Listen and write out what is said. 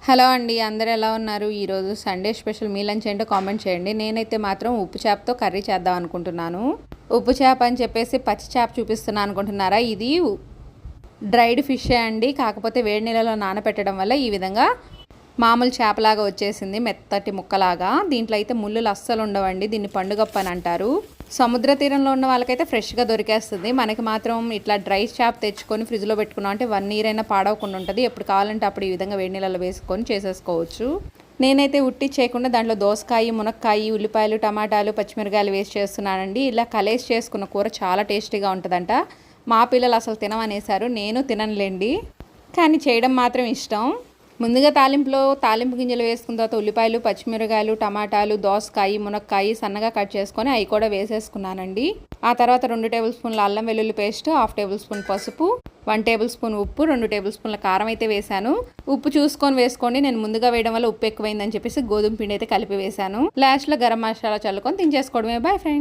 Hello అండి, అందరూ ఎలా ఉన్నారు? ఈరోజు సండే స్పెషల్ మీ లంచ్ ఏంటో కామెంట్ చేయండి. నేనైతే మాత్రం ఉప్పు చేపతో కర్రీ చేద్దాం అనుకుంటున్నాను. ఉప్పు చేప అని చెప్పేసి పచ్చి చేప చూపిస్తున్నాను అనుకుంటున్నారా? ఇది డ్రైడ్ ఫిషే అండి. కాకపోతే వేడి నీళ్ళలో నానబెట్టడం వల్ల ఈ విధంగా మామూలు చేపలాగా వచ్చేసింది, మెత్తటి ముక్కలాగా. దీంట్లో అయితే ముళ్ళులు అస్సలు ఉండవండి. దీన్ని పండుగప్ప అని అంటారు. సముద్ర తీరంలో ఉన్న వాళ్ళకైతే ఫ్రెష్గా దొరికేస్తుంది. మనకి మాత్రం ఇట్లా డ్రై చేప తెచ్చుకొని ఫ్రిడ్జ్లో పెట్టుకున్నాం అంటే 1 year అయినా పాడవకుండా ఉంటుంది. ఎప్పుడు కావాలంటే అప్పుడు ఈ విధంగా వేడి నీళ్ళలో వేసుకొని చేసేసుకోవచ్చు. నేనైతే ఉట్టి చేయకుండా దాంట్లో దోసకాయ, మునక్కాయ, ఉల్లిపాయలు, టమాటాలు, పచ్చిమిరకాయలు వేసి చేస్తున్నానండి. ఇలా కలేసి చేసుకున్న కూర చాలా టేస్టీగా ఉంటుందంట. మా పిల్లలు అసలు తినమనేసారు, నేను తిననులేండి, కానీ చేయడం మాత్రం ఇష్టం. ముందుగా తాలింపు గింజలు వేసుకున్న తర్వాత ఉల్లిపాయలు, పచ్చిమిరకాయలు, టమాటాలు, దోసకాయ, మునక్కాయ సన్నగా కట్ చేసుకొని అవి కూడా వేసేసుకున్నానండి. ఆ తర్వాత 2 టేబుల్ స్పూన్ల అల్లం వెల్లుల్లి పేస్ట్, 1/2 టేబుల్ స్పూన్ పసుపు, 1 టేబుల్ స్పూన్ ఉప్పు, 2 టేబుల్ స్పూన్ల కారం అయితే వేశాను. ఉప్పు చూసుకొని వేసుకోండి. నేను ముందుగా వేయడం వల్ల ఉప్పు ఎక్కువైందని చెప్పేసి గోధుమ పిండి అయితే కలిపి వేశాను. లాస్ట్లో గరం మసాలా చల్లుకొని తినేసుకోవడమే. Bye friends.